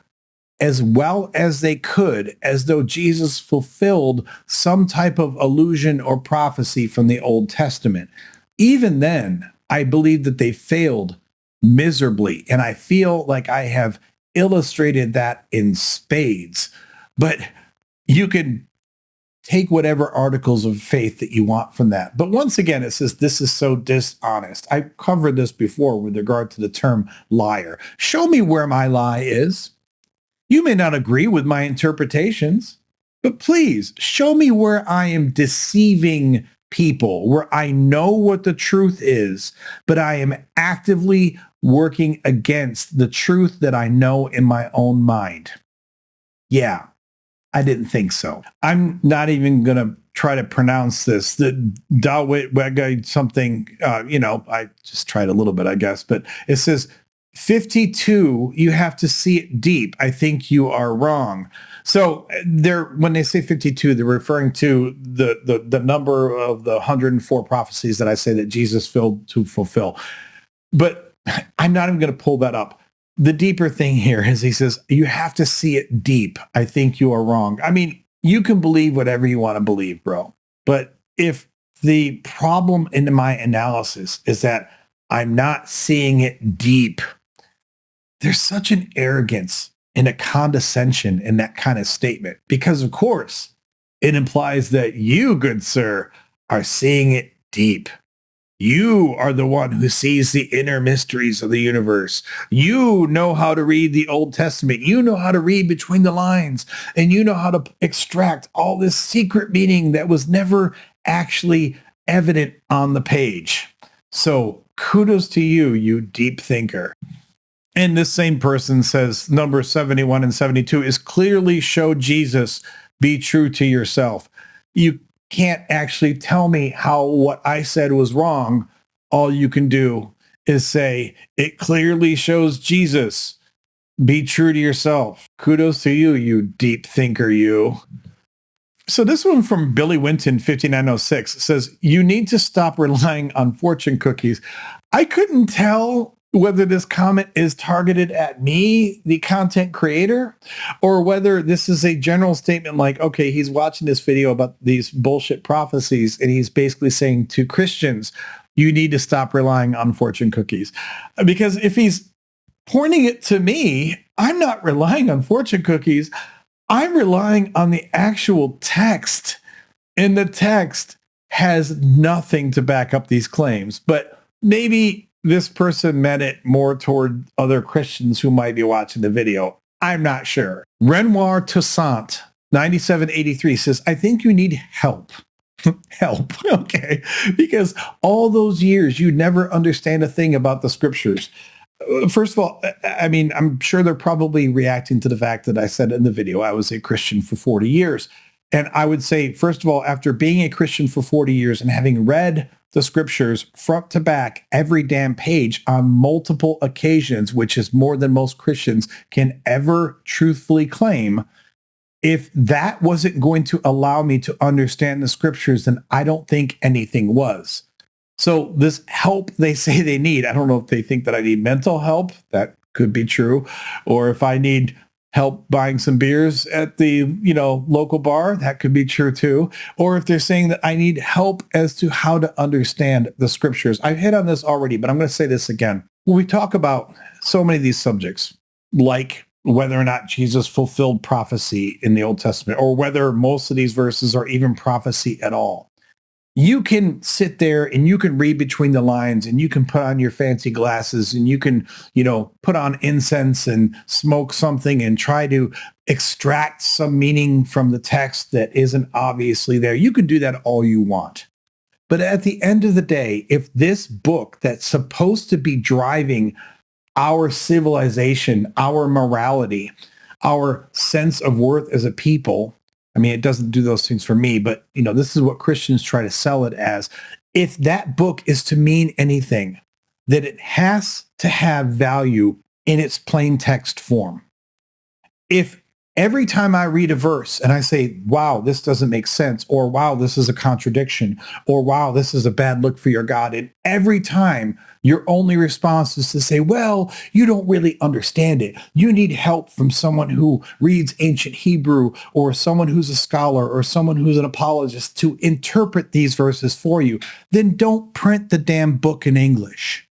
as well as they could, as though Jesus fulfilled some type of allusion or prophecy from the Old Testament. Even then, I believe that they failed miserably, and I feel like I have illustrated that in spades. But you can take whatever articles of faith that you want from that. But once again, it says this is so dishonest. I covered this before with regard to the term liar. Show me where my lie is. You may not agree with my interpretations, but please show me where I am deceiving people, where I know what the truth is, but I am actively working against the truth that I know in my own mind. Yeah, I didn't think so. I'm not even going to try to pronounce this. The Dawit something, I just tried a little bit, I guess, but it says 52, you have to see it deep. I think you are wrong. So when they say 52, they're referring to the number of the 104 prophecies that I say that Jesus failed to fulfill. But I'm not even going to pull that up. The deeper thing here is he says, you have to see it deep. I think you are wrong. I mean, you can believe whatever you want to believe, bro. But if the problem in my analysis is that I'm not seeing it deep, there's such an arrogance and a condescension in that kind of statement, because of course it implies that you, good sir, are seeing it deep. You are the one who sees the inner mysteries of the universe. You know how to read the Old Testament. You know how to read between the lines, and you know how to extract all this secret meaning that was never actually evident on the page. So Kudos to you, you deep thinker. And this same person says number 71 and 72 is clearly show Jesus, be true to yourself. You can't actually tell me how what I said was wrong. All you can do is say, it clearly shows Jesus, be true to yourself. Kudos to you, you deep thinker, you. So this one from Billy Winton, 5906, says, you need to stop relying on fortune cookies. I couldn't tell whether this comment is targeted at me, the content creator, or whether this is a general statement like, okay, he's watching this video about these bullshit prophecies, and he's basically saying to Christians, you need to stop relying on fortune cookies. Because if he's pointing it to me, I'm not relying on fortune cookies. I'm relying on the actual text, and the text has nothing to back up these claims. But maybe this person meant it more toward other Christians who might be watching the video. I'm not sure. Renoir Toussaint, 9783 says, I think you need help. Help. Okay. Because all those years, you never understand a thing about the scriptures. First of all, I mean, I'm sure they're probably reacting to the fact that I said in the video I was a Christian for 40 years. And I would say, first of all, after being a Christian for 40 years and having read the scriptures front to back, every damn page on multiple occasions, which is more than most Christians can ever truthfully claim, if that wasn't going to allow me to understand the scriptures, then I don't think anything was. So this help they say they need, I don't know if they think that I need mental help. That could be true. Or if I need help buying some beers at the, local bar, that could be true too. Or if they're saying that I need help as to how to understand the scriptures. I've hit on this already, but I'm going to say this again. When we talk about so many of these subjects, like whether or not Jesus fulfilled prophecy in the Old Testament, or whether most of these verses are even prophecy at all, you can sit there and you can read between the lines, and you can put on your fancy glasses, and you can, put on incense and smoke something and try to extract some meaning from the text that isn't obviously there. You can do that all you want. But at the end of the day, if this book that's supposed to be driving our civilization, our morality, our sense of worth as a people, I mean, it doesn't do those things for me, but this is what Christians try to sell it as. If that book is to mean anything, that it has to have value in its plain text form. If every time I read a verse and I say, wow, this doesn't make sense, or wow, this is a contradiction, or wow, this is a bad look for your God, and every time your only response is to say, well, you don't really understand it. You need help from someone who reads ancient Hebrew, or someone who's a scholar, or someone who's an apologist to interpret these verses for you. Then don't print the damn book in English.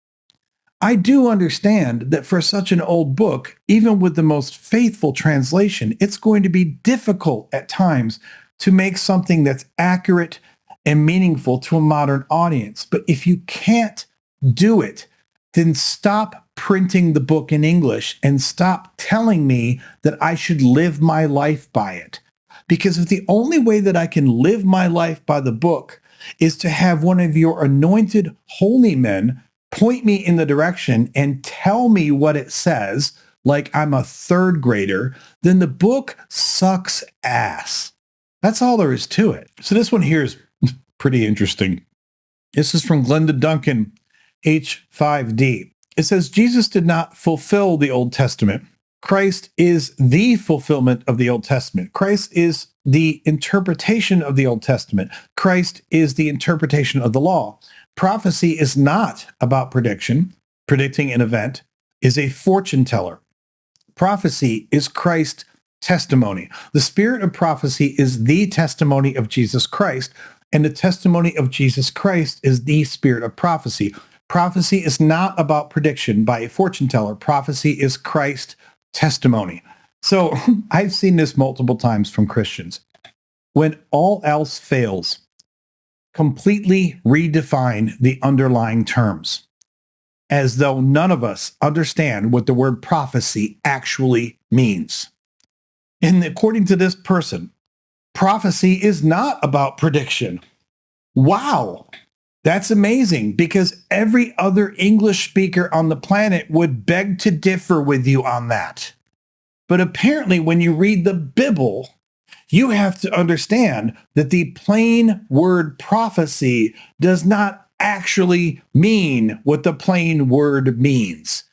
I do understand that for such an old book, even with the most faithful translation, it's going to be difficult at times to make something that's accurate and meaningful to a modern audience. But if you can't do it, then stop printing the book in English and stop telling me that I should live my life by it. Because if the only way that I can live my life by the book is to have one of your anointed holy men point me in the direction and tell me what it says, like I'm a third grader, then the book sucks ass. That's all there is to it. So this one here is pretty interesting. This is from Glenda Duncan, H5D. It says, Jesus did not fulfill the Old Testament. Christ is the fulfillment of the Old Testament. Christ is the interpretation of the Old Testament. Christ is the interpretation of the law. Prophecy is not about prediction. Predicting an event is a fortune teller. Prophecy is Christ's testimony. The spirit of prophecy is the testimony of Jesus Christ, and the testimony of Jesus Christ is the spirit of prophecy. Prophecy is not about prediction by a fortune teller. Prophecy is Christ's testimony. So I've seen this multiple times from Christians. When all else fails, completely redefine the underlying terms, as though none of us understand what the word prophecy actually means. And according to this person, prophecy is not about prediction. Wow. That's amazing because every other English speaker on the planet would beg to differ with you on that. But apparently, when you read the Bible, you have to understand that the plain word prophecy does not actually mean what the plain word means.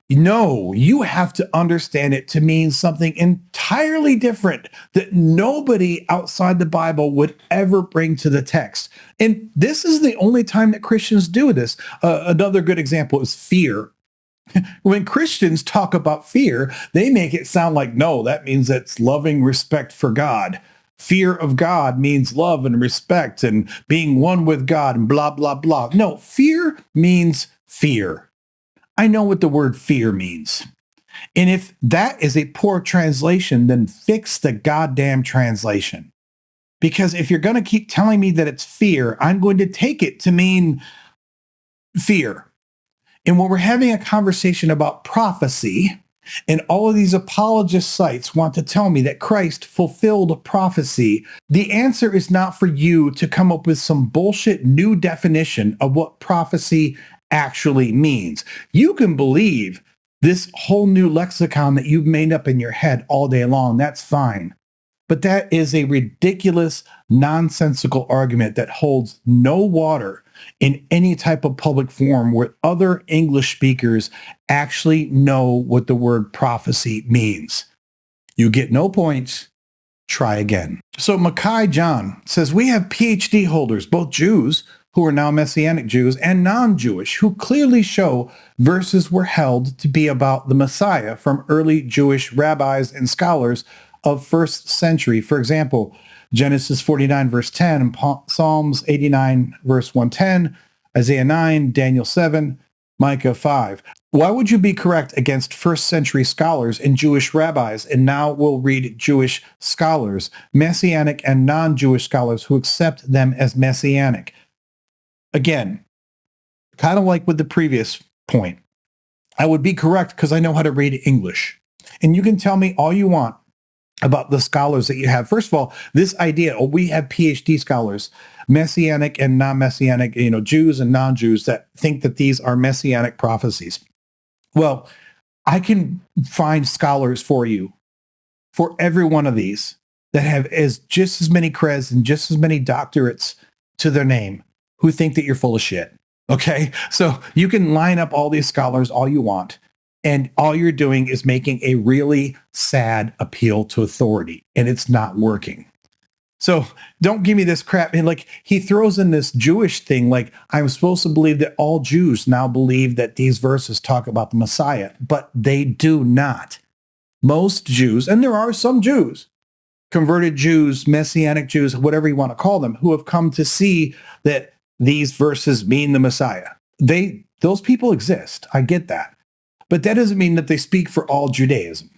No, you have to understand it to mean something entirely different that nobody outside the Bible would ever bring to the text. And this is the only time that Christians do this. Another good example is fear. When Christians talk about fear, they make it sound like, no, that means it's loving respect for God. Fear of God means love and respect and being one with God and blah, blah, blah. No, fear means fear. I know what the word fear means. And if that is a poor translation, then fix the goddamn translation. Because if you're going to keep telling me that it's fear, I'm going to take it to mean fear. And when we're having a conversation about prophecy, and all of these apologist sites want to tell me that Christ fulfilled prophecy, the answer is not for you to come up with some bullshit new definition of what prophecy actually means. You can believe this whole new lexicon that you've made up in your head all day long. That's fine. But that is a ridiculous, nonsensical argument that holds no water in any type of public forum where other English speakers actually know what the word prophecy means. You get no points. Try again. So Mackay John says, we have PhD holders, both Jews who are now Messianic Jews and non-Jewish, who clearly show verses were held to be about the Messiah from early Jewish rabbis and scholars of first century. For example, Genesis 49 verse 10 and Psalms 89 verse 110, Isaiah 9, Daniel 7, Micah 5. Why would you be correct against first century scholars and Jewish rabbis? And now we'll read Jewish scholars, Messianic and non-Jewish scholars who accept them as Messianic. Again, kind of like with the previous point, I would be correct because I know how to read English. And you can tell me all you want about the scholars that you have. First of all, this idea, we have PhD scholars, Messianic and non-Messianic, Jews and non-Jews that think that these are Messianic prophecies. Well, I can find scholars for you for every one of these that have just as many creds and just as many doctorates to their name who think that you're full of shit. Okay? So you can line up all these scholars all you want. And all you're doing is making a really sad appeal to authority, and it's not working. So don't give me this crap. And like he throws in this Jewish thing, like I'm supposed to believe that all Jews now believe that these verses talk about the Messiah, but they do not. Most Jews, and there are some Jews, converted Jews, Messianic Jews, whatever you want to call them, who have come to see that these verses mean the Messiah. Those people exist. I get that. But that doesn't mean that they speak for all Judaism.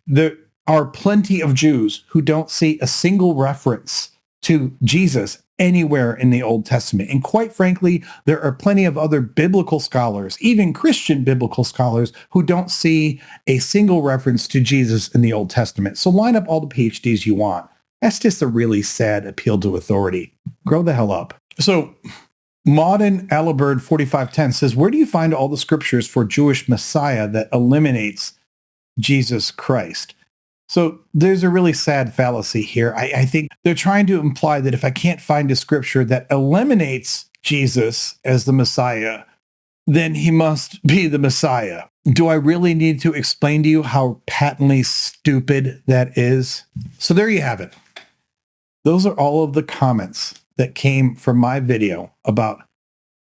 There are plenty of Jews who don't see a single reference to Jesus anywhere in the Old Testament. And quite frankly, there are plenty of other biblical scholars, even Christian biblical scholars, who don't see a single reference to Jesus in the Old Testament. So line up all the PhDs you want. That's just a really sad appeal to authority. Grow the hell up. So Mauden Alibird 4510 says, where do you find all the scriptures for Jewish Messiah that eliminates Jesus Christ? So there's a really sad fallacy here. I think they're trying to imply that if I can't find a scripture that eliminates Jesus as the Messiah, then he must be the Messiah. Do I really need to explain to you how patently stupid that is? So there you have it. Those are all of the comments that came from my video about,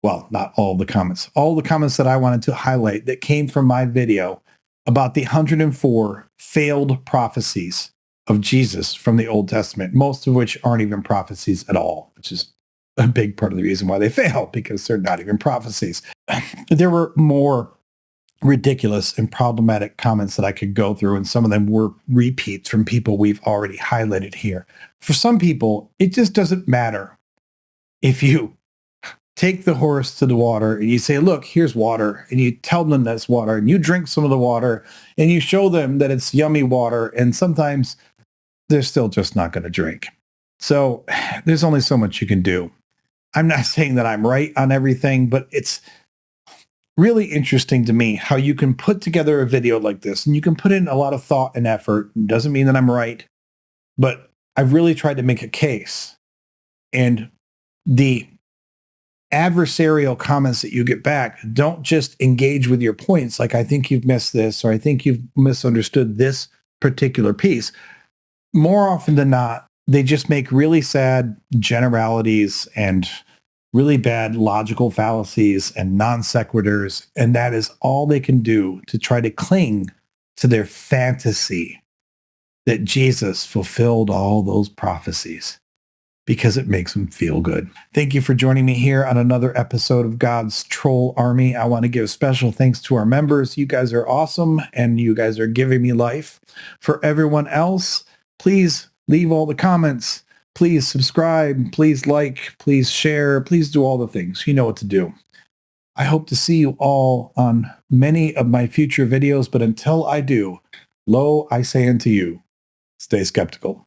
well, not all the comments that I wanted to highlight that came from my video about the 104 failed prophecies of Jesus from the Old Testament, most of which aren't even prophecies at all, which is a big part of the reason why they fail, because they're not even prophecies. There were more ridiculous and problematic comments that I could go through, and some of them were repeats from people we've already highlighted here. For some people, it just doesn't matter if you take the horse to the water and you say, look, here's water, and you tell them that's water, and you drink some of the water, and you show them that it's yummy water, and sometimes they're still just not going to drink. So there's only so much you can do. I'm not saying that I'm right on everything, but it's really interesting to me how you can put together a video like this and you can put in a lot of thought and effort. It doesn't mean that I'm right, but I've really tried to make a case. And the adversarial comments that you get back don't just engage with your points, like, I think you've missed this, or I think you've misunderstood this particular piece. More often than not, they just make really sad generalities and really bad logical fallacies and non sequiturs. And that is all they can do to try to cling to their fantasy that Jesus fulfilled all those prophecies because it makes them feel good. Thank you for joining me here on another episode of God's Troll Army. I want to give special thanks to our members. You guys are awesome, and you guys are giving me life. For everyone else, please leave all the comments. Please subscribe. Please like. Please share. Please do all the things. You know what to do. I hope to see you all on many of my future videos, but until I do, lo, I say unto you, stay skeptical.